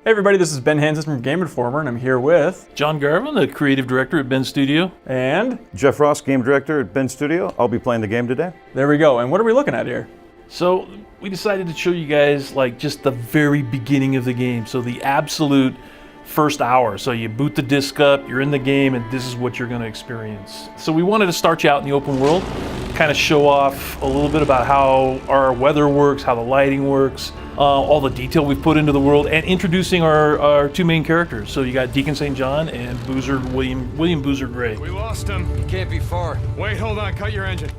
Hey everybody, this is Ben Hansen from Game Informer, and I'm here with John Garvin, the creative director at Bend Studio. and Jeff Ross, game director at Bend Studio. I'll be playing the game today. there we go. And what are we looking at here? So we decided to show you guys like just the very beginning of the game. So the absolute first hour. So you boot the disc up, you're in the game, and this is what you're going to experience. So we wanted to start you out in the open world, kind of show off a little bit about how our weather works, how the lighting works, all the detail we've put into the world, and introducing our two main characters. So you got Deacon St John and Boozer William Boozer Gray. We lost him. He can't be far. Wait, hold on. Cut your engine.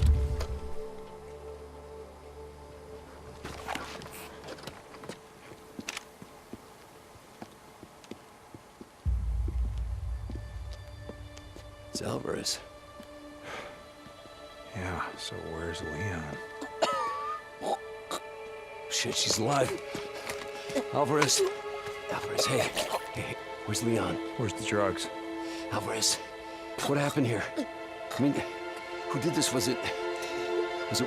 It's Alvarez. Yeah, so where's Leon? Shit, she's alive. Alvarez. Alvarez, hey. Hey, where's Leon? Where's the drugs? Alvarez, what happened here? I mean, who did this? Was it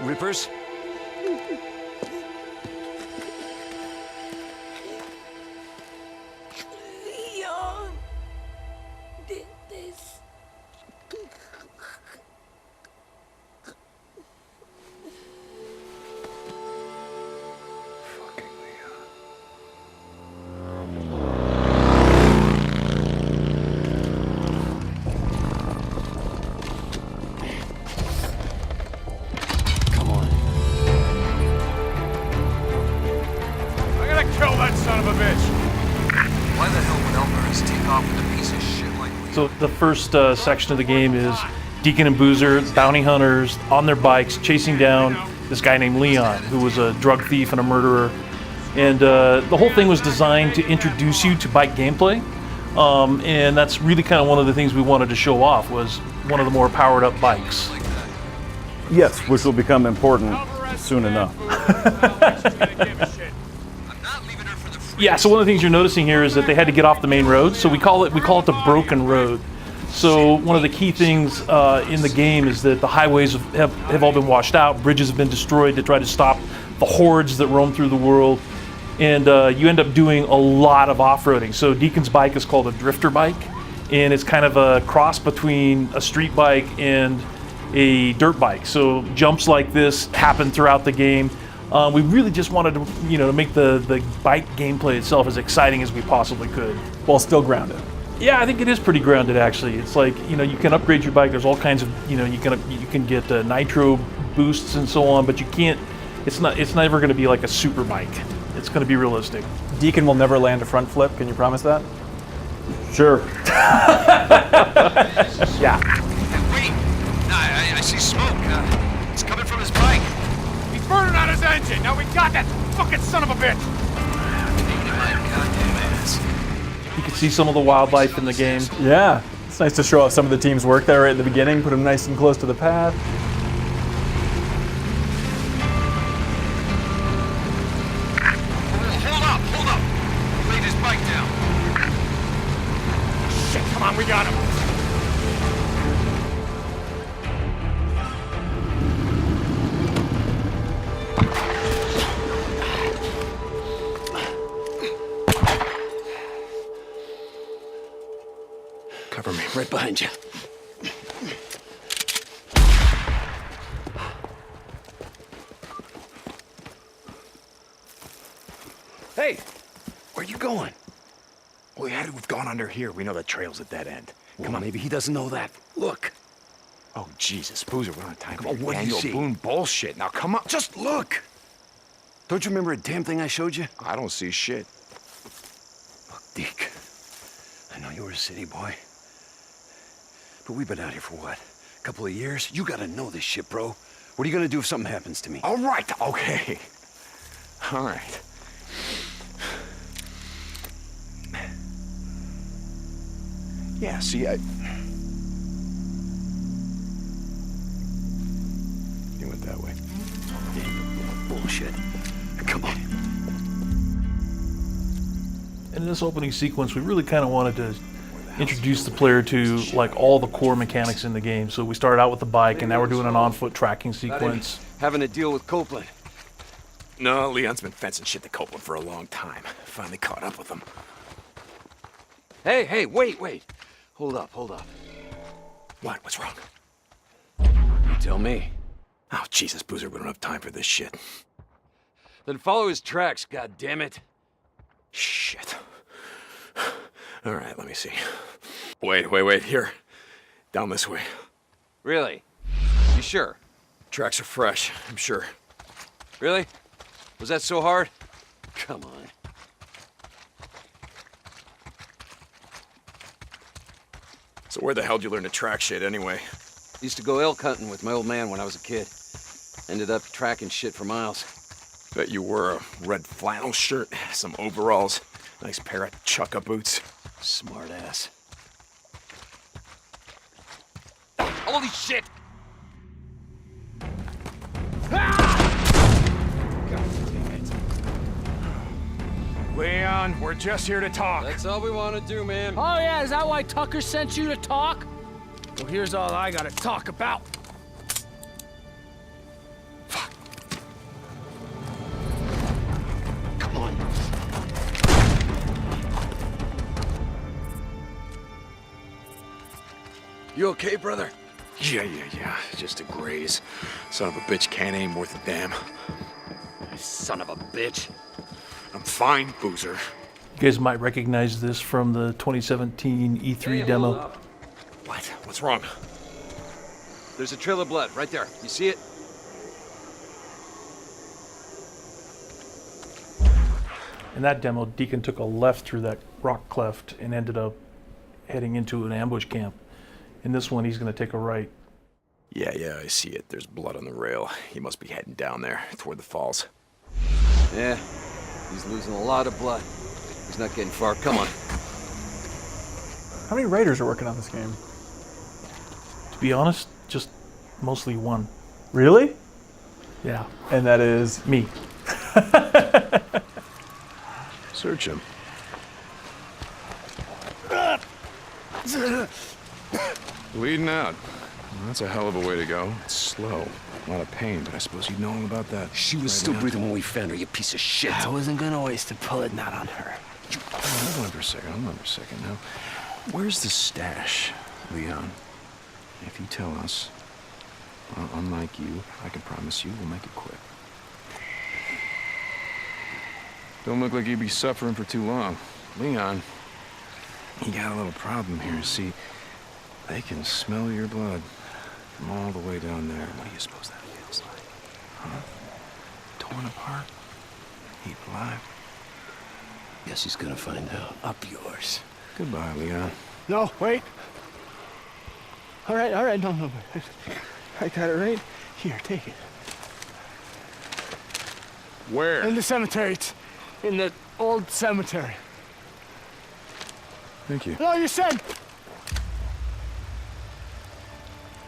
Rippers? Leon did this. Fucking Leon. Come on. I gotta kill that son of a bitch! Why the hell would Alvarez take off with a piece of shit like Leon? So the first section of the game is Deacon and Boozer, bounty hunters, on their bikes, chasing down this guy named Leon, who was a drug thief and a murderer. And the whole thing was designed to introduce you to bike gameplay. And that's really kind of one of the things we wanted to show off, was one of the more powered up bikes. Like that. Yes, which will become important soon enough. I'm not leaving her for the free. Yeah, so one of the things you're noticing here is that they had to get off the main road. So we call it the broken road. So one of the key things in the game is that the highways have all been washed out, bridges have been destroyed to try to stop the hordes that roam through the world, and you end up doing a lot of off-roading. So Deacon's bike is called a drifter bike, and it's kind of a cross between a street bike and a dirt bike. So jumps like this happen throughout the game. We really just wanted to, to make the bike gameplay itself as exciting as we possibly could. Well, still grounded. Yeah, I think it is pretty grounded actually. It's like, you can upgrade your bike. There's all kinds of, you can get nitro boosts and so on, but you can't. It's never going to be like a super bike. It's going to be realistic. Deacon will never land a front flip. Can you promise that? Sure. Yeah. Wait! I see smoke. It's coming from his bike. He's burning out his engine! Now we got that fucking son of a bitch! Taking my goddamn ass. You can see some of the wildlife in the game. Yeah. It's nice to show off some of the team's work there right at the beginning, put them nice and close to the path. Hold up! Laid his bike down. Shit, come on, we got him! Cover me, right behind you. Hey, where you going? We had to have gone under here. We know the trail's a dead end. Come on, maybe he doesn't know that. Look. Oh, Jesus, Boozer, we're on time. Come on, for what do you annual see? Boone bullshit. Now, come on. Just look. Don't you remember a damn thing I showed you? I don't see shit. Look, Deke. I know you were a city boy. But we've been out here for what? A couple of years? You gotta know this shit, bro. What are you gonna do if something happens to me? All right, okay. All right. Yeah, see, You went that way. Bullshit. Come on. And in this opening sequence, we really kind of wanted to introduce the player to like all the core mechanics in the game. So we started out with the bike, and now we're doing an on-foot tracking sequence. Having a deal with Copeland. No, Leon's been fencing shit to Copeland for a long time. Finally caught up with him. Hey, wait. Hold up. What? What's wrong? You tell me. Oh, Jesus, Boozer, we don't have time for this shit. Then follow his tracks, goddammit. Shit. All right, let me see. Wait. Here. Down this way. Really? You sure? Tracks are fresh, I'm sure. Really? Was that so hard? Come on. So where the hell did you learn to track shit anyway? Used to go elk hunting with my old man when I was a kid. Ended up tracking shit for miles. Bet you wore a red flannel shirt, some overalls, nice pair of chukka boots. Smart ass. Holy shit! Leon, we're just here to talk. That's all we want to do, man. Oh yeah, is that why Tucker sent you to talk? Well, here's all I gotta talk about. Come on. You okay, brother? Yeah. Just a graze. Son of a bitch can't aim worth a damn. Son of a bitch. I'm fine, Boozer. You guys might recognize this from the 2017 E3 Hey, hold demo. up. What? What's wrong? There's a trail of blood right there. You see it? In that demo, Deacon took a left through that rock cleft and ended up heading into an ambush camp. In this one, he's going to take a right. Yeah, I see it. There's blood on the rail. He must be heading down there, toward the falls. Yeah. He's losing a lot of blood. He's not getting far. Come on. How many writers are working on this game? To be honest, just mostly one. Really? Yeah, And that is me. Search him. Bleeding out. Well, that's a hell of a way to go. It's slow. A lot of pain, but I suppose you'd know all about that. She was still breathing when we found her, you piece of shit. I wasn't gonna waste a bullet, not on her. Hold on for a second now. Where's the stash, Leon? If you tell us, well, unlike you, I can promise you we'll make it quick. Don't look like you'd be suffering for too long. Leon, you got a little problem here. See, they can smell your blood from all the way down there. What do you suppose that feels like? Huh? Torn apart? Heap alive? Guess he's gonna find out. Up yours. Goodbye, Leon. No, wait. All right, no. I got it right here, take it. Where? In the cemetery. It's in the old cemetery. Thank you. No, you said.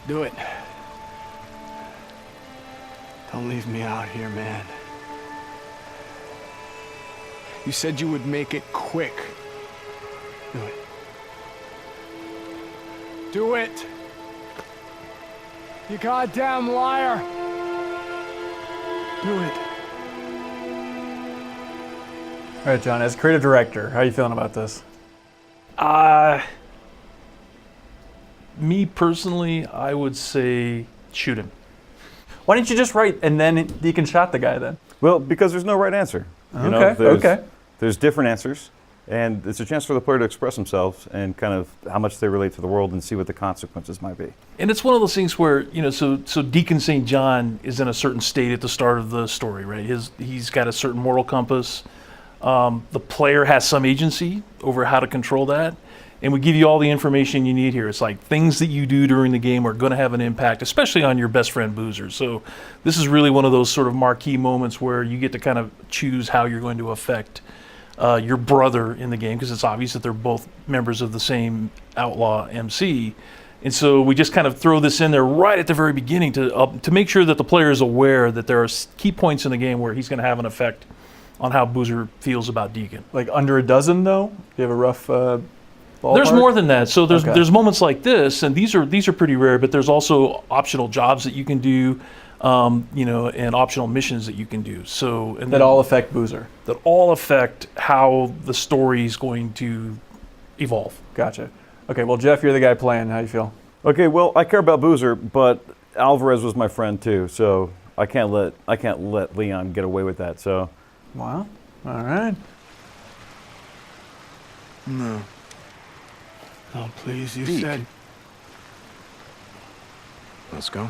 Do it. Don't leave me out here, man. You said you would make it quick. Do it. Do it. You goddamn liar. Do it. all right, John. As creative director, how are you feeling about this? Me personally, I would say shoot him. Why didn't you just write and then Deacon shot the guy then? Well, because there's no right answer. Okay. There's different answers, and it's a chance for the player to express themselves and kind of how much they relate to the world and see what the consequences might be. And it's one of those things where, so Deacon St John is in a certain state at the start of the story, right? He's got a certain moral compass. The player has some agency over how to control that. And we give you all the information you need here. It's like things that you do during the game are going to have an impact, especially on your best friend Boozer. So this is really one of those sort of marquee moments where you get to kind of choose how you're going to affect your brother in the game, because it's obvious that they're both members of the same outlaw MC. And so we just kind of throw this in there right at the very beginning to make sure that the player is aware that there are key points in the game where he's going to have an effect on how Boozer feels about Deacon. Like under a dozen, though? Do you have a rough ballpark? There's more than that. So Okay. there's moments like this, and these are pretty rare. But there's also optional jobs that you can do, and optional missions that you can do. So That all affect Boozer. that all affect how the story is going to evolve. Gotcha. Okay, well, Jeff, you're the guy playing. How you feel? Okay, well, I care about Boozer, but Alvarez was my friend too, so I can't let Leon get away with that. So, Wow. All right. No. Oh, please, you Deke. said. Let's go.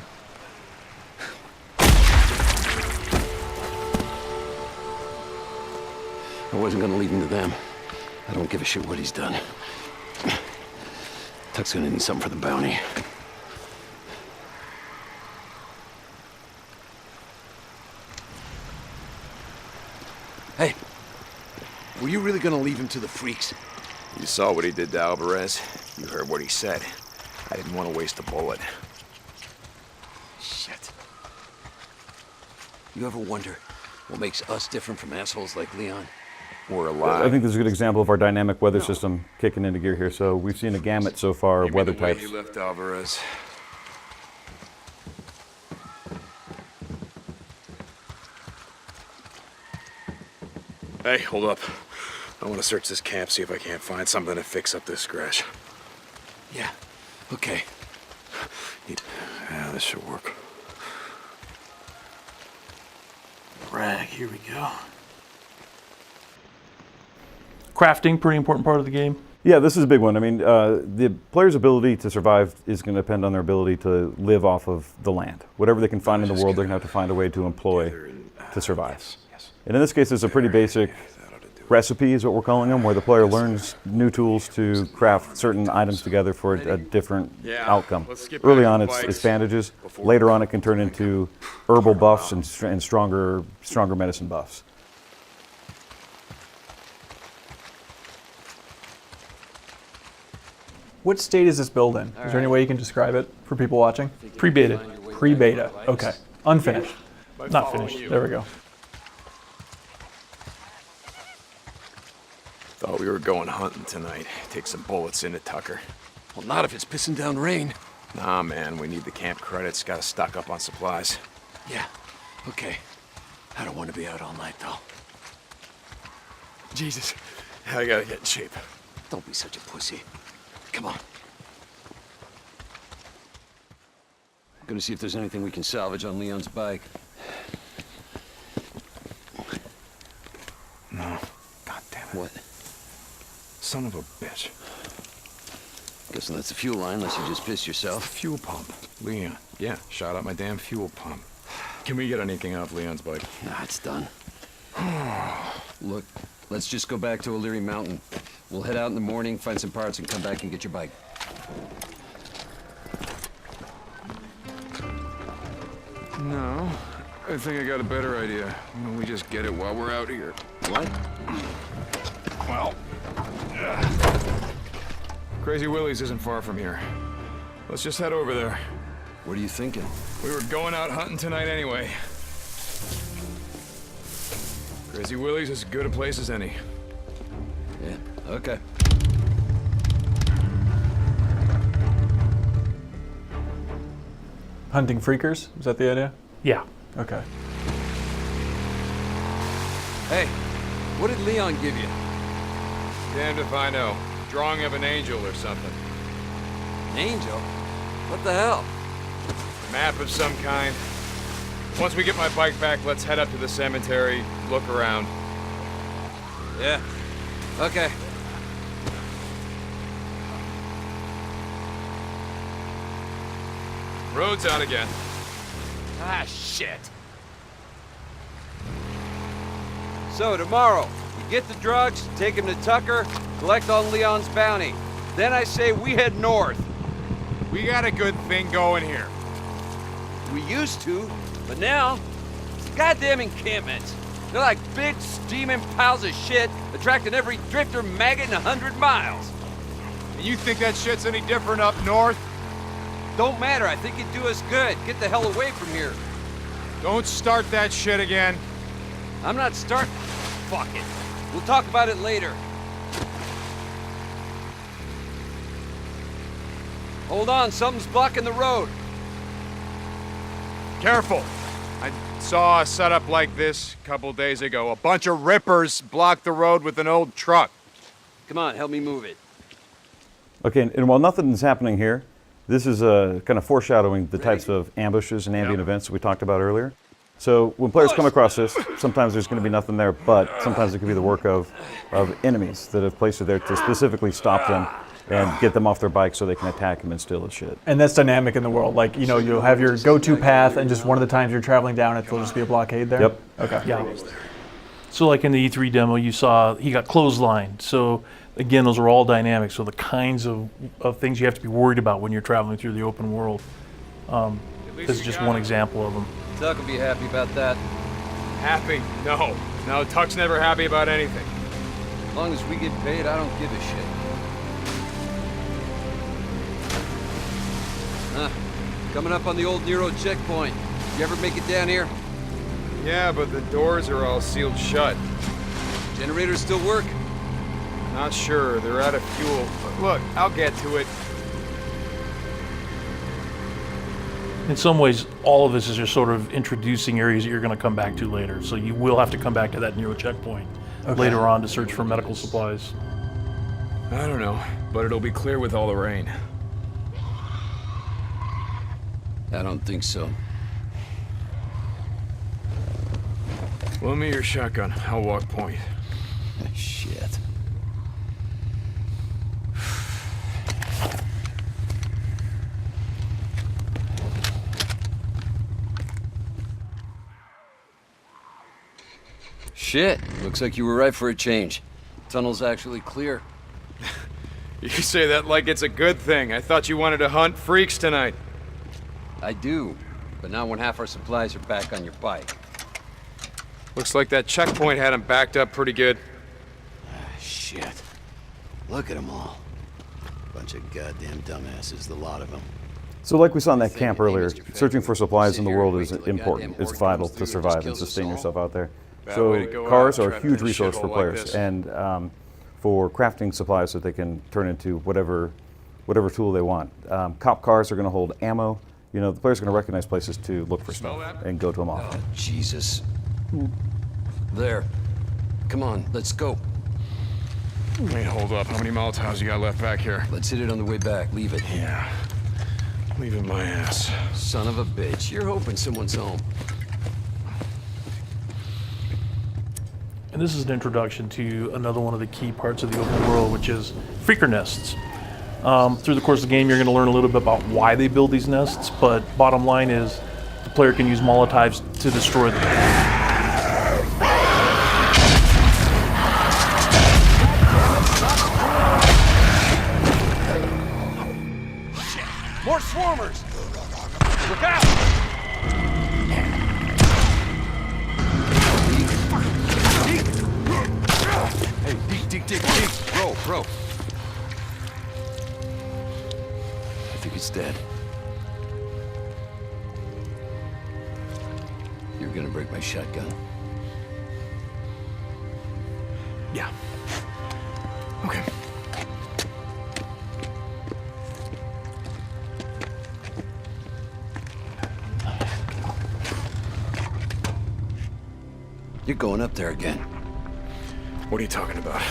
I wasn't gonna leave him to them. I don't give a shit what he's done. Tuck's gonna need something for the bounty. Hey, were you really gonna leave him to the freaks? You saw what he did to Alvarez. You heard what he said. I didn't want to waste a bullet. Shit. You ever wonder what makes us different from assholes like Leon? We're alive. I think this is a good example of our dynamic weather system kicking into gear here. So we've seen a gamut so far of weather the way types. he left Alvarez. Hey, hold up. I want to search this camp, see if I can't find something to fix up this scratch. Yeah, okay. Yeah, this should work. Rag, here we go. Crafting, pretty important part of the game. Yeah, this is a big one. I mean, the player's ability to survive is going to depend on their ability to live off of the land. Whatever they can find in the world, they're going to have to find a way to employ to survive. And in this case, it's a pretty basic recipe, is what we're calling them, where the player learns new tools to craft certain items together for a different outcome. Early on, it's bandages. Later on, it can turn into herbal buffs and stronger medicine buffs. What state is this build in? Is there any way you can describe it for people watching? Pre-beta. Pre-beta. Okay. Unfinished. Not finished. There we go. Thought we were going hunting tonight. Take some bullets into Tucker. Well, not if it's pissing down rain. Nah, man, we need the camp credits. Gotta stock up on supplies. Yeah, okay. I don't want to be out all night, though. Jesus, I gotta get in shape. Don't be such a pussy. Come on. I'm gonna see if there's anything we can salvage on Leon's bike. No. God damn it. What? Son of a bitch. Guessing that's the fuel line, unless you just pissed yourself. Fuel pump. Leon. Yeah, shot out my damn fuel pump. Can we get anything off Leon's bike? Nah, it's done. Look, let's just go back to O'Leary Mountain. We'll head out in the morning, find some parts, and come back and get your bike. No. I think I got a better idea. Why don't we just get it while we're out here? What? Well... Crazy Willie's isn't far from here. Let's just head over there. What are you thinking? We were going out hunting tonight anyway. Crazy Willie's is as good a place as any. Yeah, okay. Hunting freakers? Is that the idea? Yeah. Okay. Hey, what did Leon give you? Damned if I know. Drawing of an angel or something. Angel? What the hell? Map of some kind. Once we get my bike back, let's head up to the cemetery, look around. Yeah. Okay. Road's out again. Ah, shit. So, tomorrow, you get the drugs, take them to Tucker, collect on Leon's bounty. Then I say we head north. We got a good thing going here. We used to, but now, it's goddamn encampments. They're like big, steaming piles of shit, attracting every drifter maggot in 100 miles. And you think that shit's any different up north? Don't matter, I think it'd do us good. Get the hell away from here. Don't start that shit again. I'm not starting. Fuck it. We'll talk about it later. Hold on, something's blocking the road. Careful. I saw a setup like this a couple days ago. A bunch of rippers blocked the road with an old truck. Come on, help me move it. Okay, and while nothing is happening here, this is kind of foreshadowing the types of ambushes and ambient events that we talked about earlier. So when players come across this, sometimes there's going to be nothing there, but sometimes it could be the work of enemies that have placed it there to specifically stop them and get them off their bike so they can attack them and steal his shit. And that's dynamic in the world. Like, you know, you'll have your go-to path, and just one of the times you're traveling down it, there'll just be a blockade there? Yep. Okay. Yeah. So like in the E3 demo, you saw he got clotheslined. So again, those are all dynamic. So the kinds of things you have to be worried about when you're traveling through the open world. This is just one example of them. Tuck will be happy about that. Happy? No. No, Tuck's never happy about anything. As long as we get paid, I don't give a shit. Coming up on the old Nero checkpoint. You ever make it down here? Yeah, but the doors are all sealed shut. Generators still work? Not sure. They're out of fuel. But look, I'll get to it. In some ways, all of this is just sort of introducing areas that you're going to come back to later. So you will have to come back to that Nero checkpoint later on to search for medical supplies. I don't know, but it'll be clear with all the rain. I don't think so. Loan me your shotgun. I'll walk point. Shit. Shit. Looks like you were right for a change. Tunnel's actually clear. You say that like it's a good thing. I thought you wanted to hunt freaks tonight. I do, but not when half our supplies are back on your bike. Looks like that checkpoint had him backed up pretty good. Shit. Look at them all. Bunch of goddamn dumbasses, the lot of them. So like we saw in that camp earlier, searching for supplies in the world is important. It's vital to survive and sustain yourself out there. So cars are a huge resource for players, and for crafting supplies so that they can turn into whatever tool they want. Cop cars are going to hold ammo. You know, the player's going to recognize places to look for stuff and go to them off. Oh, Jesus. There. Come on, let's go. Wait, hold up. How many Molotovs you got left back here? Let's hit it on the way back. Leave it. Yeah. Leave it my ass. Son of a bitch. You're hoping someone's home. And this is an introduction to another one of the key parts of the open world, which is freaker nests. Through the course of the game, you're going to learn a little bit about why they build these nests, but bottom line is the player can use Molotovs to destroy them. More swarmers! Look out! Hey, Deke. Bro. I think it's dead. You're gonna break my shotgun. Yeah. Okay. You're going up there again. What are you talking about?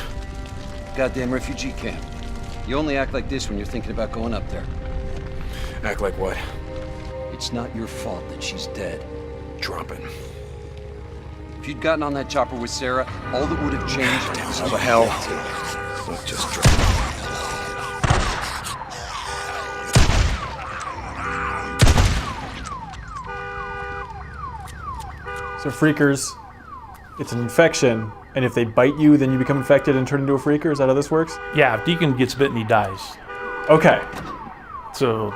Goddamn refugee camp. You only act like this when you're thinking about going up there. Act like what? It's not your fault that she's dead. Drop it. If you'd gotten on that chopper with Sarah, all that would have changed is How the hell? Look, just drop it. So freakers, it's an infection, and if they bite you, then you become infected and turn into a freaker? Is that how this works? Yeah, if Deacon gets bitten, he dies. Okay. So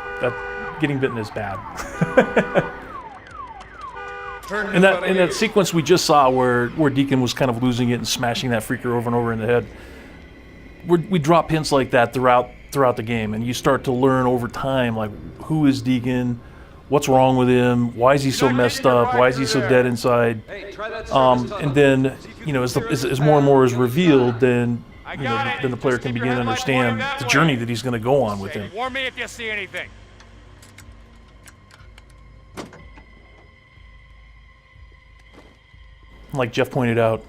getting bitten is bad. In that sequence we just saw where Deacon was kind of losing it and smashing that freaker over and over in the head, we drop hints like that throughout the game, and you start to learn over time, like, who is Deacon, what's wrong with him, why is he so messed up, why is he so dead inside, and then, you know, as more and more is revealed, then the player can begin to understand the journey that he's going to go on with him. Warn me if you see anything. like Jeff pointed out,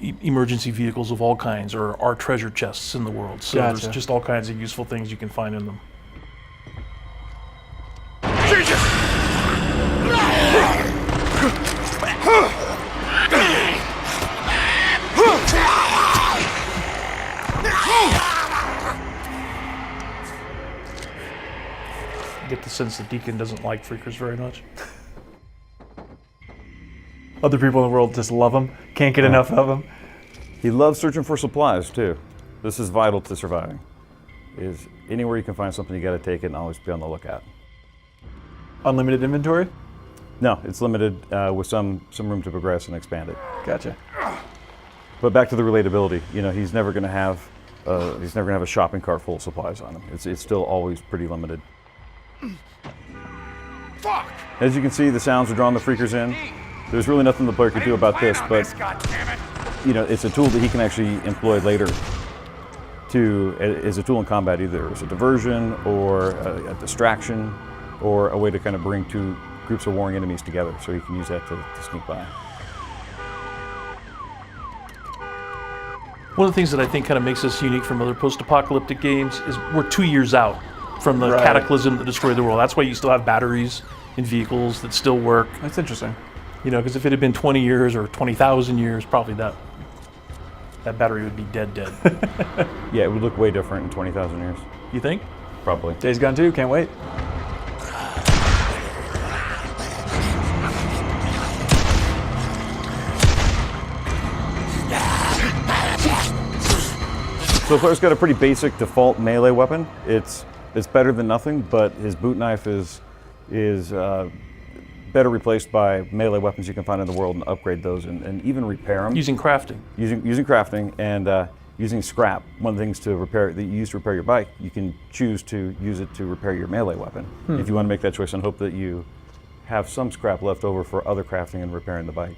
emergency vehicles of all kinds, or are treasure chests in the world. So Gotcha. there's just all kinds of useful things you can find in them. I get the sense that Deacon doesn't like freakers very much. Other people in the world just love them. Can't get enough of them. He loves searching for supplies too. This is vital to surviving. Is anywhere you can find something, you got to take it and always be on the lookout. Unlimited inventory? No, it's limited with some room to progress and expand it. Gotcha. But back to the relatability. You know, he's never going to have a shopping cart full of supplies on him. It's still always pretty limited. Fuck! As you can see, the sounds are drawing the freakers in. There's really nothing the player can do about this, but you know, it's a tool that he can actually employ later as a tool in combat, either as a diversion or a distraction or a way to kind of bring two groups of warring enemies together, so he can use that to sneak by. One of the things that I think kind of makes us unique from other post-apocalyptic games is we're 2 years out from the cataclysm that destroyed the world. That's why you still have batteries in vehicles that still work. That's interesting. You know, because if it had been 20 years or 20,000 years, probably that battery would be dead. Yeah, it would look way different in 20,000 years. You think? Probably. Days Gone 2, can't wait. So the player's got a pretty basic default melee weapon. It's better than nothing, but his boot knife is better replaced by melee weapons you can find in the world, and upgrade those and even repair them. Using crafting. Using crafting and using scrap. One of the things to repair that you use to repair your bike, you can choose to use it to repair your melee weapon. If you want to make that choice and hope that you have some scrap left over for other crafting and repairing the bike.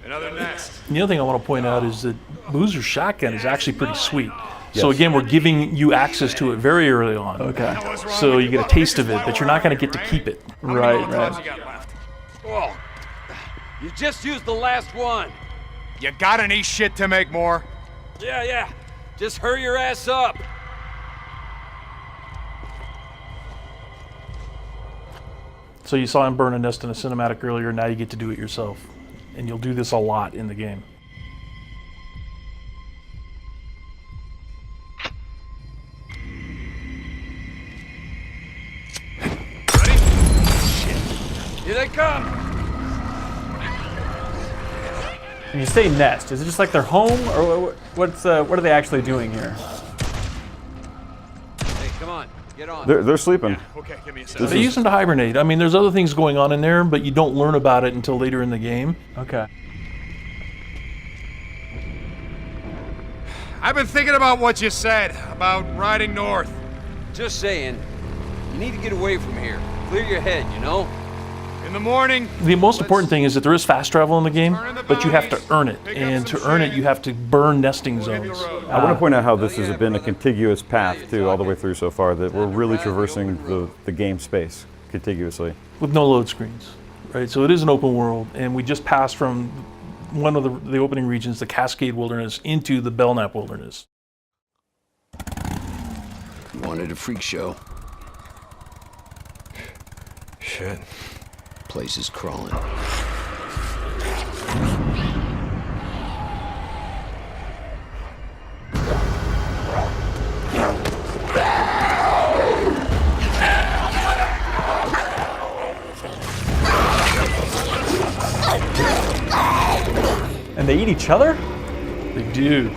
Another nest. The other thing I want to point out is that Boozer's shotgun is actually pretty sweet. Yes. So again, we're giving you access to it very early on. Okay. So you get a taste of it, but you're not going to get to keep it. Right. Whoa. You just used the last one. You got any shit to make more? Yeah. Just hurry your ass up. So you saw him burn a nest in a cinematic earlier, now you get to do it yourself. And you'll do this a lot in the game. Here they come. And you say nest, is it just like their home, or what are they actually doing here? Hey, come on, get on. They're sleeping. Okay, give me a second. They use them to hibernate. I mean, there's other things going on in there, but you don't learn about it until later in the game. Okay. I've been thinking about what you said about riding north. Just saying, you need to get away from here. Clear your head, you know? In the morning. The most important thing is that there is fast travel in the game, but you have to earn it. And to earn it, you have to burn nesting zones. I want to point out how this has been a contiguous path too, all the way through so far, that we're really traversing the game space contiguously. With no load screens, right? So it is an open world, and we just passed from one of the opening regions, the Cascade Wilderness, into the Belknap Wilderness. You wanted a freak show. Shit. Place is crawling. And they eat each other? They do.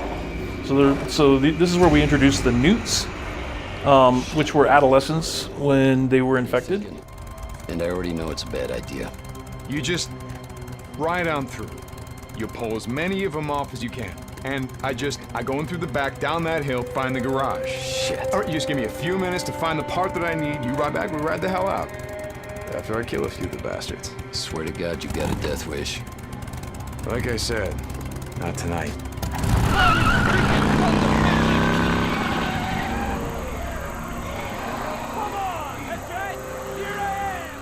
This is where we introduce the newts, which were adolescents when they were infected. And I already know it's a bad idea. You just ride on through. You pull as many of them off as you can. And I go in through the back, down that hill, find the garage. Shit. All right, you just give me a few minutes to find the part that I need. You ride back, we ride the hell out. After I kill a few of the bastards. Swear to God, you got a death wish. Like I said, not tonight.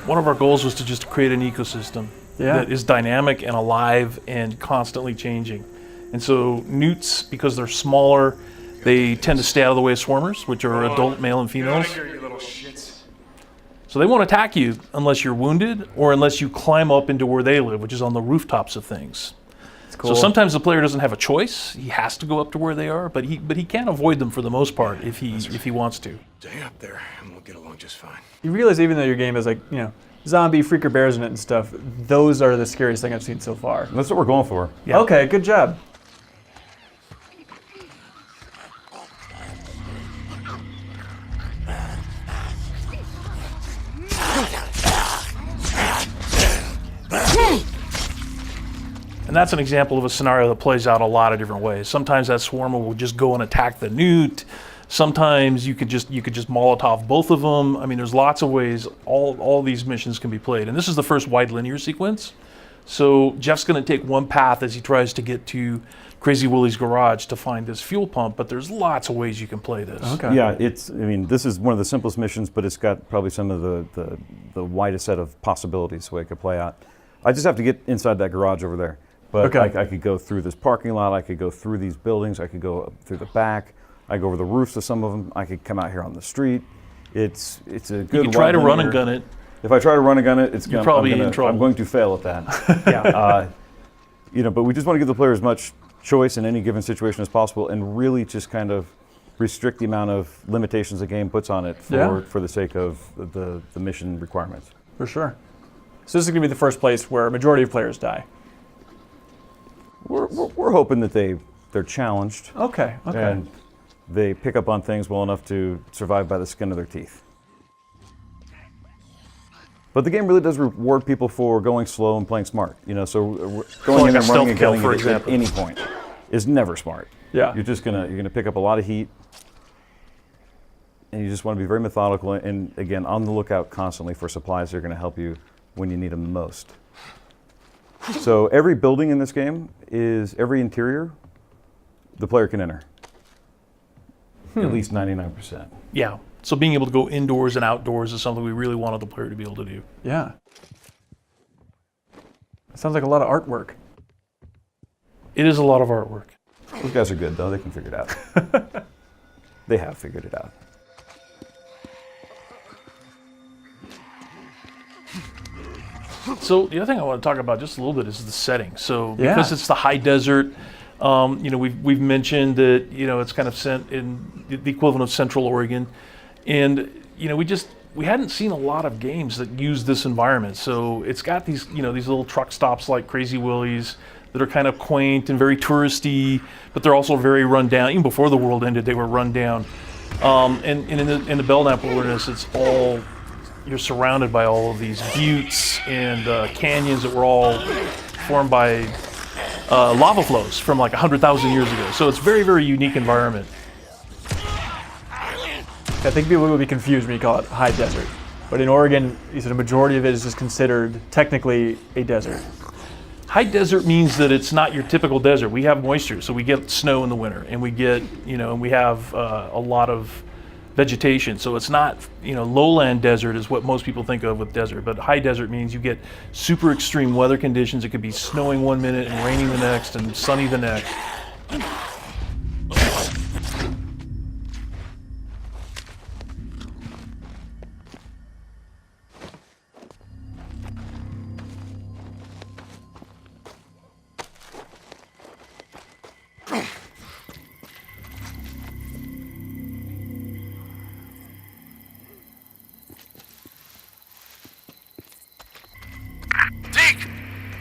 One of our goals was to just create an ecosystem. that is dynamic and alive and constantly changing. And so newts, because they're smaller, they tend to stay out of the way of swarmers, which are adult male and females. So they won't attack you unless you're wounded or unless you climb up into where they live, which is on the rooftops of things. Cool. So sometimes the player doesn't have a choice. He has to go up to where they are, but he can avoid them for the most part if he wants to. Stay up there, and we'll get along just fine. You realize even though your game is like, you know, zombie freaker bears in it and stuff, those are the scariest thing I've seen so far. That's what we're going for. Yeah. Okay, good job. And that's an example of a scenario that plays out a lot of different ways. Sometimes that swarmer will just go and attack the newt. Sometimes you could just Molotov both of them. I mean, there's lots of ways all these missions can be played. And this is the first wide linear sequence. So Jeff's going to take one path as he tries to get to Crazy Willie's garage to find this fuel pump, but there's lots of ways you can play this. Okay. Yeah, I mean, this is one of the simplest missions, but it's got probably some of the widest set of possibilities the way it could play out. I just have to get inside that garage over there. But okay. I could go through this parking lot, I could go through these buildings, I could go up through the back, I could go over the roofs of some of them, I could come out here on the street. It's a good. You could try to run and gun it. If I try to run and gun it, You're probably in trouble. I'm going to fail at that. Yeah. You know, but we just want to give the player as much choice in any given situation as possible, and really just kind of restrict the amount of limitations the game puts on it for the sake of the mission requirements. For sure. So this is going to be the first place where a majority of players die. We're hoping that they're challenged. Okay. And they pick up on things well enough to survive by the skin of their teeth. But the game really does reward people for going slow and playing smart. You know, so going in and running and killing it at any point is never smart. Yeah. You're gonna pick up a lot of heat, and you just want to be very methodical and again on the lookout constantly for supplies that are going to help you when you need them most. So every building in this game every interior the player can enter. At least 99%. Yeah. So being able to go indoors and outdoors is something we really wanted the player to be able to do. Yeah. It sounds like a lot of artwork. It is a lot of artwork. Those guys are good though, they can figure it out. They have figured it out. So the other thing I want to talk about just a little bit is the setting. So because it's the high desert, you know, we've mentioned that, you know, it's kind of sent in the equivalent of Central Oregon, and you know, we hadn't seen a lot of games that use this environment. So it's got these, you know, these little truck stops like Crazy Willie's that are kind of quaint and very touristy, but they're also very run down. Even before the world ended, they were run down. And in the Belknap Wilderness, it's all, you're surrounded by all of these buttes and canyons that were all formed by lava flows from like 100,000 years ago. So it's a very, very unique environment. I think people will be confused when you call it high desert. But in Oregon, you said a majority of it is just considered technically a desert. High desert means that it's not your typical desert. We have moisture, so we get snow in the winter, and we get, you know, and we have a lot of vegetation. So it's not, you know, lowland desert is what most people think of with desert, but high desert means you get super extreme weather conditions. It could be snowing one minute and raining the next and sunny the next.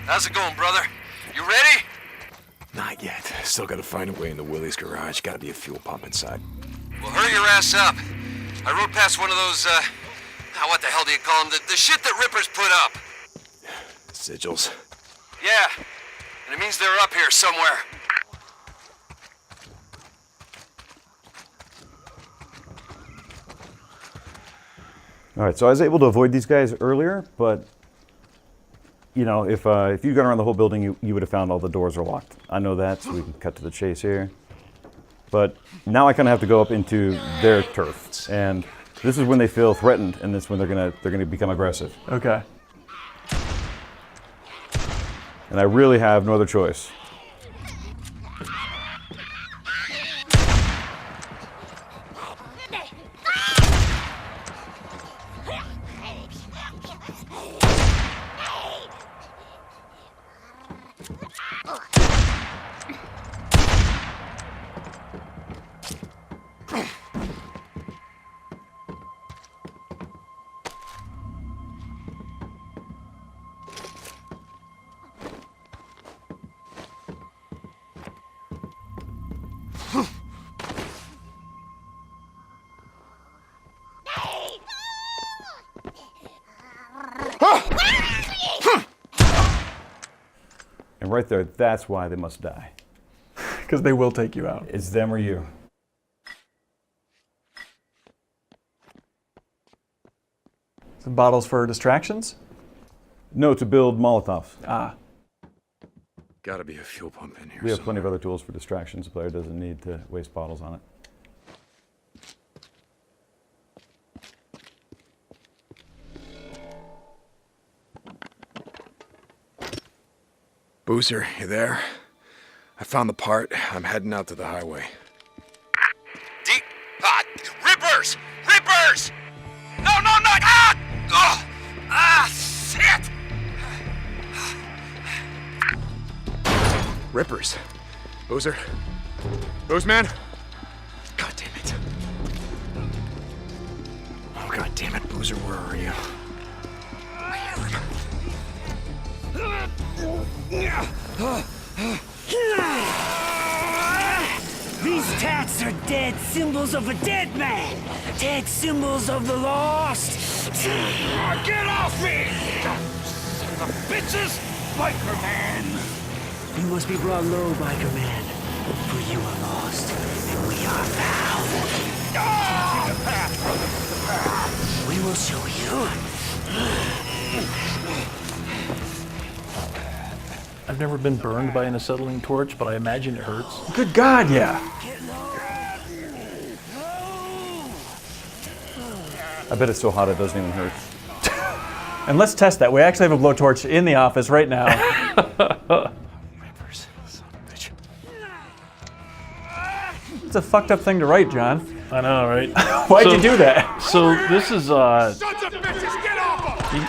How's it going, brother? You ready? Not yet. Still gotta find a way into Willie's garage. Gotta be a fuel pump inside. Well, hurry your ass up. I rode past one of those, what the hell do you call them? The shit that Rippers put up. Sigils. Yeah, and it means they're up here somewhere. All right, so I was able to avoid these guys earlier, but you know, if you'd gone around the whole building, you would have found all the doors are locked. I know that, so we can cut to the chase here. But now I kind of have to go up into their turf, and this is when they feel threatened, and this is when they're gonna become aggressive. Okay. And I really have no other choice. And right there, that's why they must die. Because they will take you out. It's them or you. Some bottles for distractions? No, to build Molotovs. Ah. Gotta be a fuel pump in here. We have plenty of other tools for distractions. The player doesn't need to waste bottles on it. Boozer, you there? I found the part. I'm heading out to the highway. Rippers! Rippers! No! Ah! Oh! Ah, shit! Rippers. Boozer? Boozman? God damn it. Oh, God damn it, Boozer, where are you? These tats are dead symbols of a dead man. Dead symbols of the lost. Get off me! Son of bitches! Biker man! You must be brought low, biker man. For you are lost, and we are found. Ah! The path, brother, the path. We will show you. I've never been burned by an acetylene torch, but I imagine it hurts. Good God, yeah. I bet it's so hot it doesn't even hurt. And let's test that. We actually have a blowtorch in the office right now. Rippers, son of a bitch. It's a fucked up thing to write, John. I know, right? Why'd you do that? So this is Sons of bitches, get off him!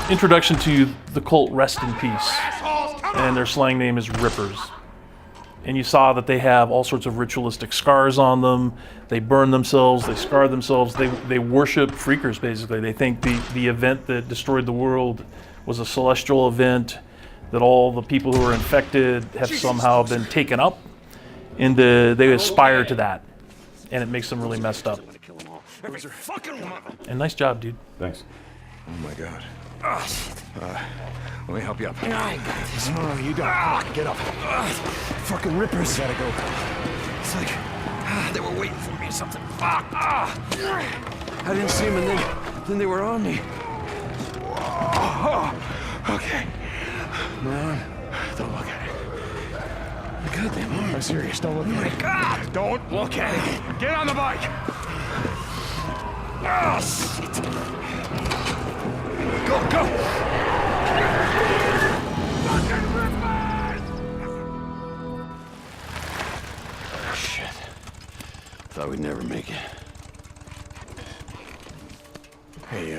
the introduction to the cult Rest in Peace. Assholes, come on! And their slang name is Rippers. And you saw that they have all sorts of ritualistic scars on them. They burn themselves, they scar themselves, they worship freakers, basically. They think the event that destroyed the world was a celestial event, that all the people who were infected have somehow been taken up, and they aspire to that. And it makes them really messed up. Every fucking one of them! And nice job, dude. Thanks. Oh, my God. Ah, shit. Let me help you up. I got this. No, you don't. Get up. Fucking rippers. Gotta go. It's like they were waiting for me or something. Fuck! Ah! I didn't see them, and then they were on me. Okay. Man, don't look at it. God damn it. I'm serious. Don't look at it. God! Don't look at it! Get on the bike! Ah, shit! Go! Fucking rippers! Shit. Thought we'd never make it. Hey,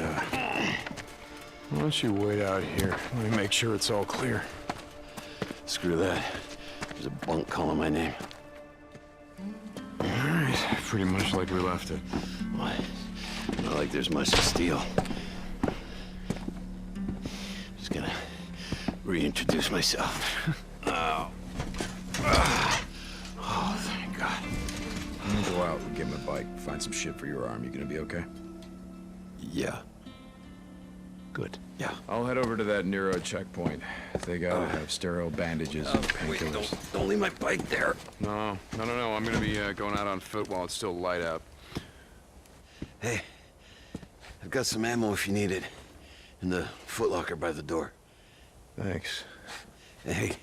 why don't you wait out here? Let me make sure it's all clear. Screw that. There's a bunk calling my name. All right, pretty much like we left it. What? Not like there's much to steal. Just gonna reintroduce myself. Oh. Oh, thank God. I'm gonna go out and get my bike, find some shit for your arm. You gonna be okay? Yeah. Good. Yeah. I'll head over to that neuro checkpoint. They gotta have sterile bandages and Wait, painkillers. don't leave my bike there. No. I'm gonna be going out on foot while it's still light out. Hey, I've got some ammo if you need it. In the footlocker by the door. Thanks. Hey,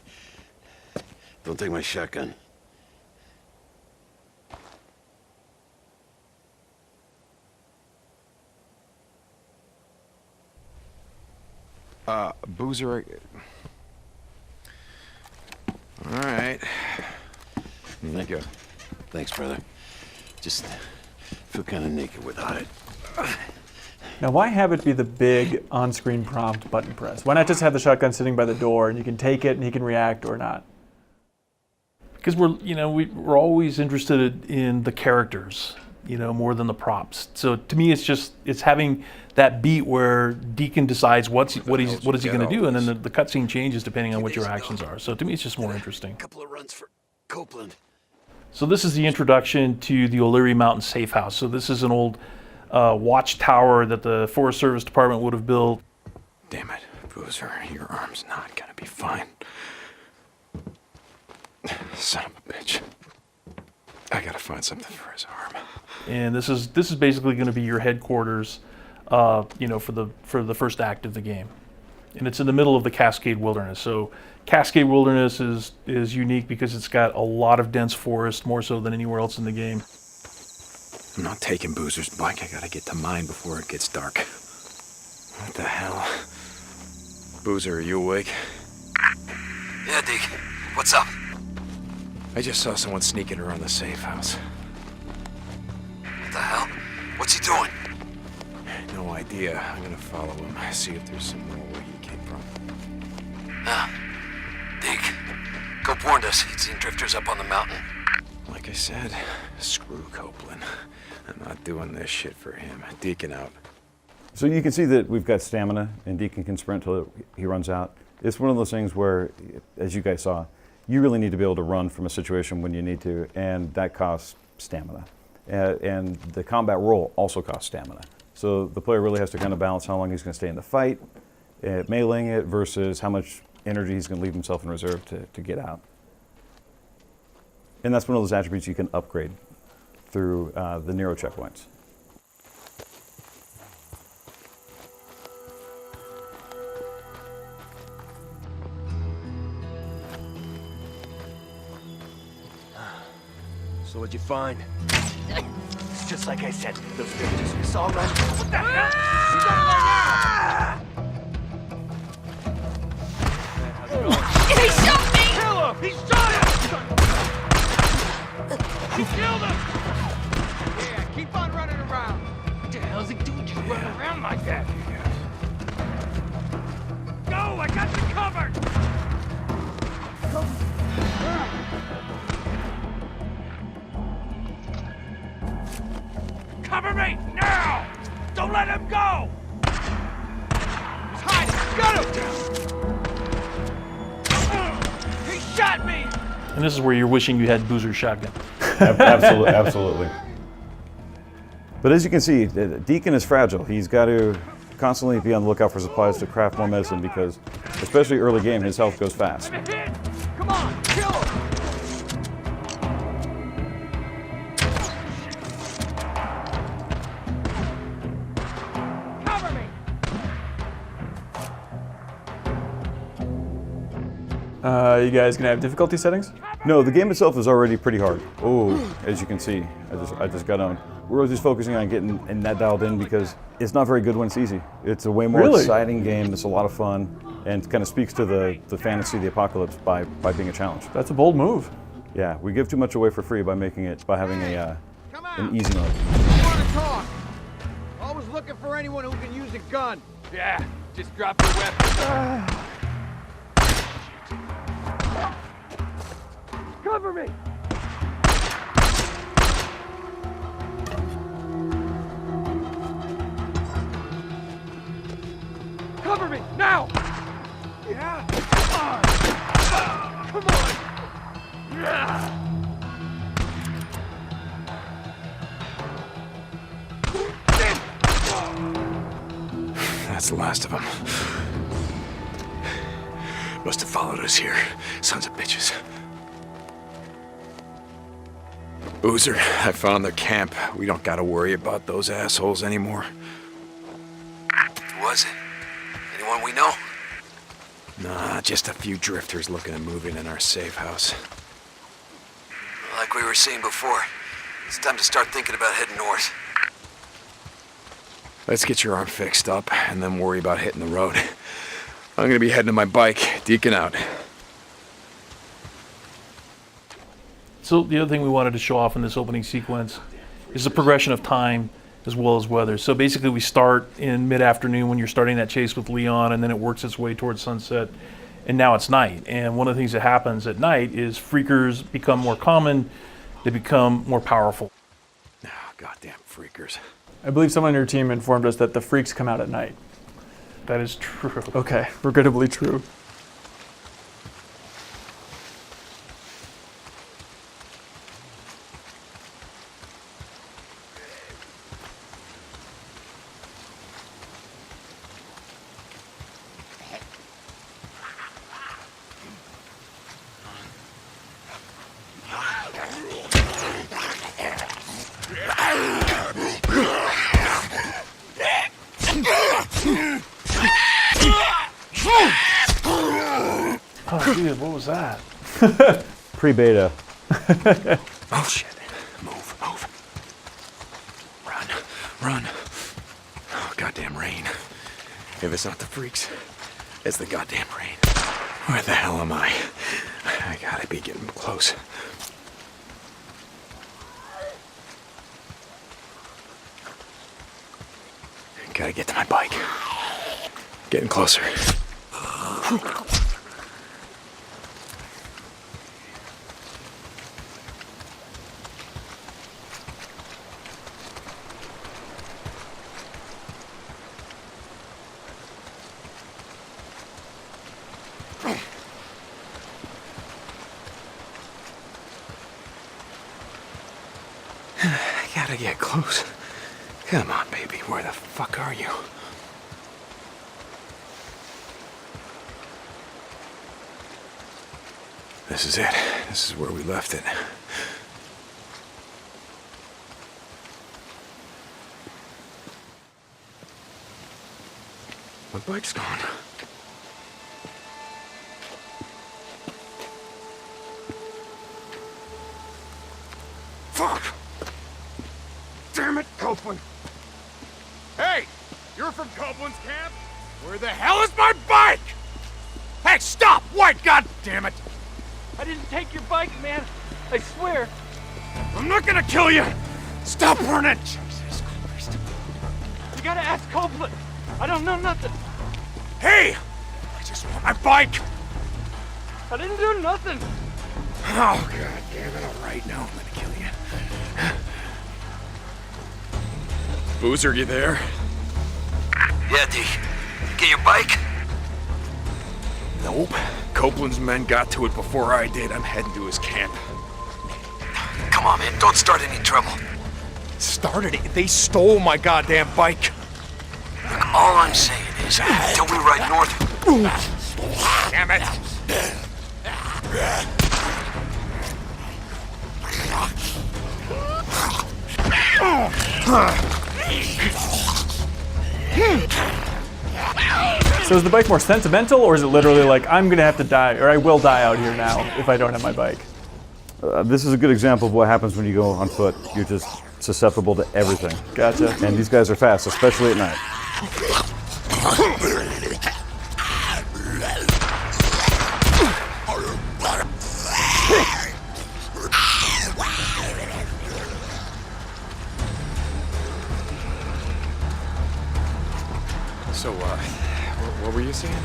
don't take my shotgun. Boozer, All right. Here you go. Thanks, brother. Just feel kind of naked without it. Now, why have it be the big on-screen prompt button press? Why not just have the shotgun sitting by the door and you can take it and he can react or not? Because we're always interested in the characters, more than the props. So to me, it's having that beat where Deacon decides what is he going to do, and then the cutscene changes depending on what your actions are. So to me, it's just more interesting. A couple of runs for Copeland. So this is the introduction to the O'Leary Mountain Safe House. So this is an old watchtower that the Forest Service Department would have built. Damn it, Boozer, your arm's not gonna be fine. Son of a bitch. I gotta find something for his arm. And this is basically going to be your headquarters, for the first act of the game, and it's in the middle of the Cascade Wilderness. So Cascade Wilderness is unique because it's got a lot of dense forest, more so than anywhere else in the game. I'm not taking Boozer's bike. I gotta get to mine before it gets dark. What the hell? Boozer, are you awake? Yeah, Deke. What's up? I just saw someone sneaking around the safe house. What the hell? What's he doing? No idea. I'm gonna follow him, see if there's some more where he came from. Deke, Cope warned us he'd seen drifters up on the mountain. Like I said, screw Copeland. I'm not doing this shit for him. Deacon out. So you can see that we've got stamina, and Deacon can sprint till he runs out. It's one of those things where, as you guys saw, you really need to be able to run from a situation when you need to, and that costs stamina. And the combat roll also costs stamina. So the player really has to kind of balance how long he's going to stay in the fight, meleeing it, versus how much energy he's going to leave himself in reserve to get out. And that's one of those attributes you can upgrade through the Nero checkpoints. So what'd you find? It's just like I said. Those drifters we saw running. What the hell? He's on He shot me! Kill him! He shot him! He killed him! Yeah, keep on running around. What the hell's he doing just running around like that? Go! I got you covered! Cover me! Now! Don't let him go! He's hiding! Got him! He shot me! And this is where you're wishing you had Boozer's shotgun. Absolutely, absolutely. But as you can see, Deacon is fragile. He's got to constantly be on the lookout for supplies to craft more medicine because, especially early game, his health goes fast. I'm hit! Come on, kill him! Cover me! You guys gonna have difficulty settings? No, the game itself is already pretty hard. Oh, as you can see, I just got on. We're just focusing on getting that dialed in because it's not very good when it's easy. It's a way more exciting game. It's a lot of fun and kind of speaks to the fantasy of the apocalypse by being a challenge. That's a bold move. Yeah, we give too much away for free by having an easy mode. I want to talk. Always looking for anyone who can use a gun. Yeah, just drop your weapon. Cover me! Cover me, now! Yeah! Come on! That's the last of them. Must have followed us here. Sons of bitches. Boozer, I found their camp. We don't gotta worry about those assholes anymore. Who was it? Anyone we know? Nah, just a few drifters looking at moving in our safe house. Like we were saying before, it's time to start thinking about heading north. Let's get your arm fixed up and then worry about hitting the road. I'm gonna be heading to my bike. Deacon out. So the other thing we wanted to show off in this opening sequence is the progression of time as well as weather. So basically we start in mid-afternoon when you're starting that chase with Leon, and then it works its way towards sunset, and now it's night. And one of the things that happens at night is freakers become more common, they become more powerful. Goddamn freakers. I believe someone on your team informed us that the freaks come out at night. That is true. Okay, regrettably true. Oh, dude, what was that? Pre-beta. Oh, shit. Move, move. Run. Oh, goddamn rain. If it's not the freaks, it's the goddamn rain. Where the hell am I? I gotta be getting close. Gotta get to my bike. Getting closer. I gotta get close. Come on, baby. Where the fuck are you? This is it. This is where we left it. My bike's gone. Fuck! Damn it, Copeland! Hey! You're from Copeland's camp? Where the hell is my bike? Hey, stop! Wait, god damn it! I didn't take your bike, man. I swear. I'm not gonna kill you! Stop running! Jesus Christ. You gotta ask Copeland. I don't know nothing. Hey! I just want my bike! I didn't do nothing. Oh, god damn it. Alright, now I'm gonna kill you. Boozer, you there? Yeah, D. Get your bike? Nope. Copeland's men got to it before I did. I'm heading to his camp. Come on, man. Don't start any trouble. Started it. They stole my goddamn bike. Look, all I'm saying is, until we ride north... Damn it! So is the bike more sentimental, or is it literally like, I'm gonna have to die, or I will die out here now if I don't have my bike? This is a good example of what happens when you go on foot. You're just susceptible to everything. Gotcha. And these guys are fast, especially at night. So, what were you saying?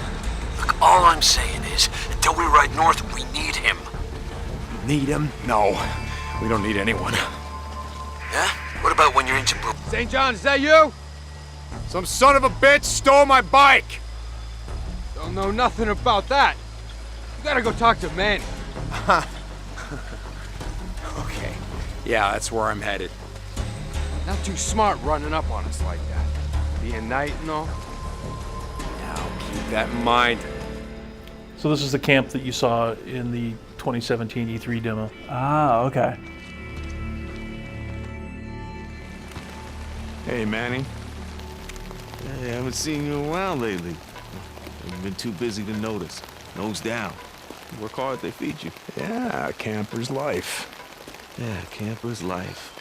Look, all I'm saying is, until we ride north, we need him. Need him? No. We don't need anyone. Yeah? What about when your engine blew? St. John, is that you? Some son of a bitch stole my bike! Don't know nothing about that. You gotta go talk to Manny. Okay. Yeah, that's where I'm headed. Not too smart running up on us like that. Being night and all. Now, keep that in mind. So this is the camp that you saw in the 2017 E3 demo. Ah, okay. Hey, Manny. Hey, I haven't seen you in a while lately. You've been too busy to notice. Nose down. You work hard, they feed you. Yeah, camper's life. Yeah, camper's life.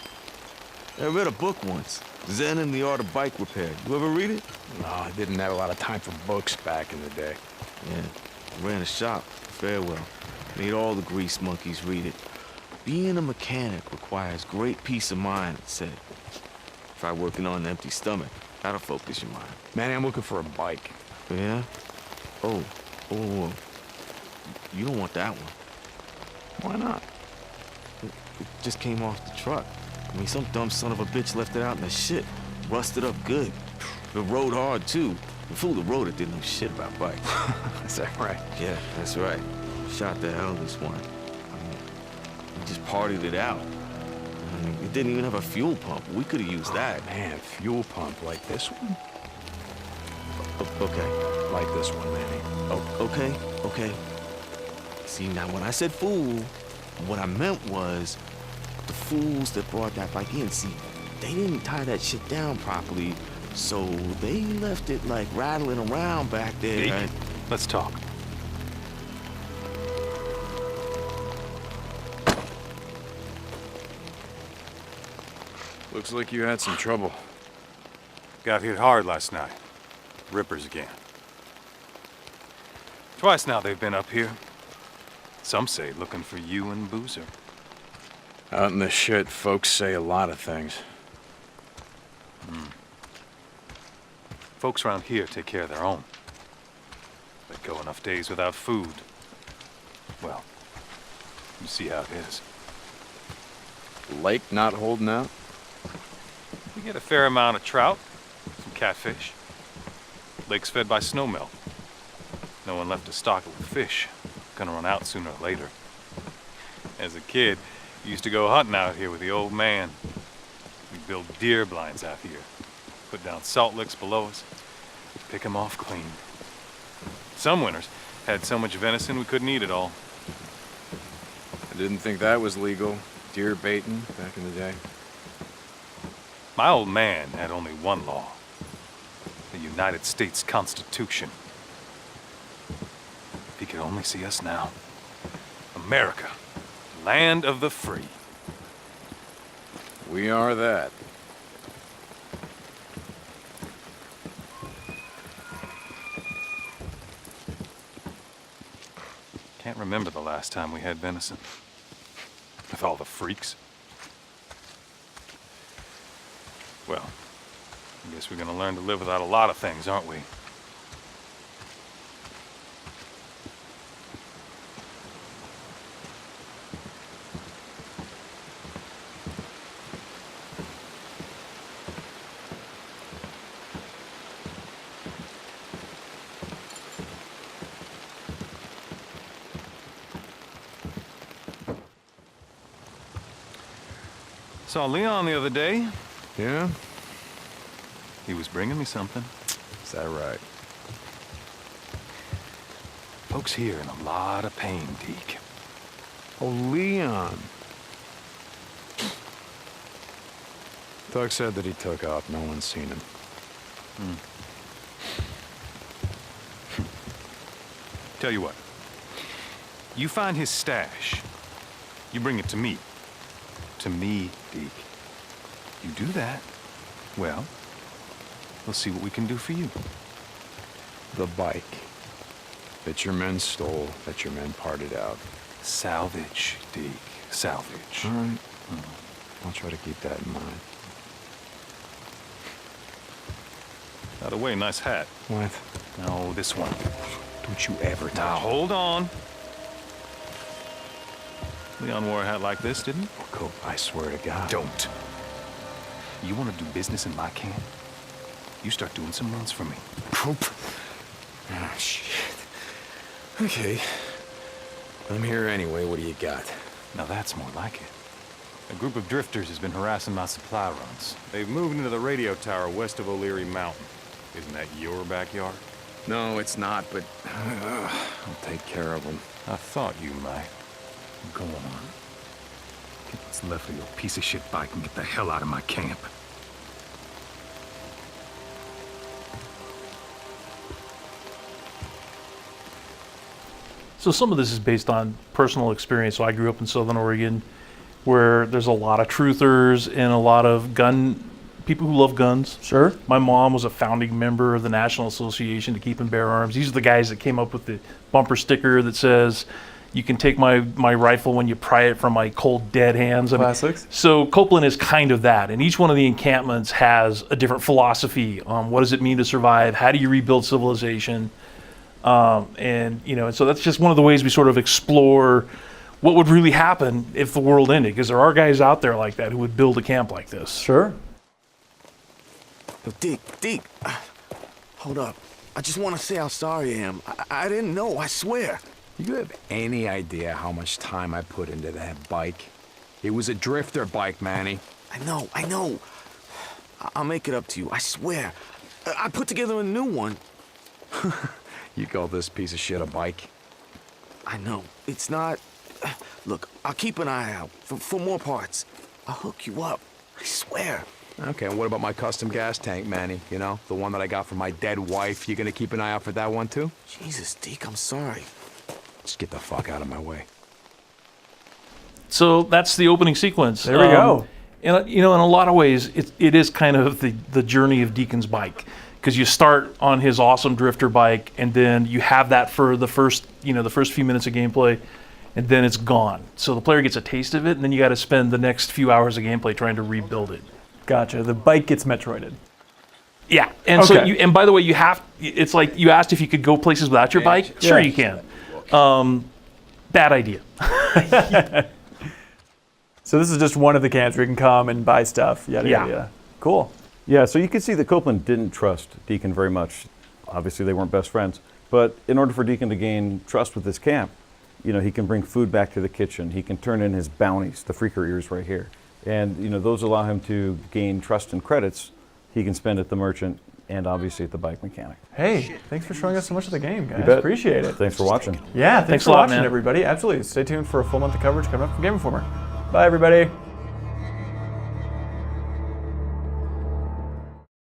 I read a book once, Zen and the Art of Bike Repair. You ever read it? No, I didn't have a lot of time for books back in the day. Yeah, I ran a shop, Farewell. Made all the grease monkeys read it. Being a mechanic requires great peace of mind, it said. Try working on an empty stomach. That'll focus your mind. Manny, I'm looking for a bike. Yeah? Oh. You don't want that one. Why not? It just came off the truck. I mean, some dumb son of a bitch left it out in the shit. Rusted up good. It rode hard, too. The fool that rode it didn't know shit about bikes. Is that right? Yeah, that's right. Shot the hell this one. I mean, we just partied it out. I mean, it didn't even have a fuel pump. We could have used that. Man, fuel pump like this one? Okay. Like this one, Manny. Oh, okay. See, now when I said fool, what I meant was the fools that brought that bike in. See, they didn't tie that shit down properly, so they left it like rattling around back there. Deacon, let's talk. Looks like you had some trouble. Got hit hard last night. Rippers again. Twice now they've been up here. Some say looking for you and Boozer. Out in the shit, folks say a lot of things. Folks around here take care of their own. They go enough days without food. Well, you see how it is. Lake not holding out? We get a fair amount of trout, some catfish. Lake's fed by snowmelt. No one left to stock it with fish. Gonna run out sooner or later. As a kid, used to go hunting out here with the old man. We build deer blinds out here. Put down salt licks below us. Pick 'em off clean. Some winters had so much venison we couldn't eat it all. I didn't think that was legal. Deer baiting back in the day. My old man had only one law. The United States Constitution. If he could only see us now. America, land of the free. We are that. Can't remember the last time we had venison. With all the freaks. Well, I guess we're gonna learn to live without a lot of things, aren't we? Saw Leon the other day. Yeah? He was bringing me something. Is that right? Folks here in a lot of pain, Deke. Oh, Leon. Doug said that he took off. No one's seen him. Tell you what. You find his stash. You bring it to me. To me, Deke. You do that, well, we'll see what we can do for you. The bike that your men stole, that your men parted out. Salvage, Deke. Salvage. All right. I'll try to keep that in mind. By the way, nice hat. What? No, this one. Don't you ever touch Now, it. hold on. Leon wore a hat like this, didn't he? Cool. I swear to God. Don't. You want to do business in my camp? You start doing some runs for me. Poop. Oh, shit. Okay. I'm here anyway. What do you got? Now that's more like it. A group of drifters has been harassing my supply runs. They've moved into the radio tower west of O'Leary Mountain. Isn't that your backyard? No, it's not, but I'll take care of them. I thought you might. Go on. Get what's left of your piece of shit bike and get the hell out of my camp. So some of this is based on personal experience. So I grew up in Southern Oregon, where there's a lot of truthers and a lot of people who love guns. Sure. My mom was a founding member of the National Association to Keep and Bear Arms. These are the guys that came up with the bumper sticker that says, You can take my rifle when you pry it from my cold, dead hands. I mean, Classics. so Copeland is kind of that. And each one of the encampments has a different philosophy on what does it mean to survive? How do you rebuild civilization? And so that's just one of the ways we sort of explore what would really happen if the world ended. Because there are guys out there like that who would build a camp like this. Sure. Yo, Deke, hold up. I just want to say how sorry I am. I didn't know, I swear. You have any idea how much time I put into that bike? It was a drifter bike, Manny. I know. I'll make it up to you, I swear. I put together a new one. You call this piece of shit a bike? I know. It's not... Look, I'll keep an eye out for more parts. I'll hook you up. I swear. Okay, and what about my custom gas tank, Manny? You know, the one that I got from my dead wife. You gonna keep an eye out for that one, too? Jesus, Deke, I'm sorry. Just get the fuck out of my way. So that's the opening sequence. There we go. And in a lot of ways, it is kind of the journey of Deacon's bike, because you start on his awesome drifter bike, and then you have that for the first few minutes of gameplay, and then it's gone. So the player gets a taste of it, and then you got to spend the next few hours of gameplay trying to rebuild it. Gotcha. The bike gets Metroided. Yeah, and Okay. so and by the way, it's like you asked if you could go places without your bike. Sure, you can. Bad idea. So this is just one of the camps where you can come and buy stuff. Yada, yada, yada. Cool. Yeah, so you can see that Copeland didn't trust Deacon very much. Obviously, they weren't best friends. But in order for Deacon to gain trust with this camp, he can bring food back to the kitchen. He can turn in his bounties, the freaker ears right here. And, those allow him to gain trust and credits he can spend at the merchant and obviously at the bike mechanic. Hey, thanks for showing us so much of the game, guys. You bet. Appreciate it. Thanks for watching. Yeah, thanks Thanks for a lot, watching, man. everybody. Absolutely. Stay tuned for a full month of coverage coming up from Game Informer. Bye, everybody.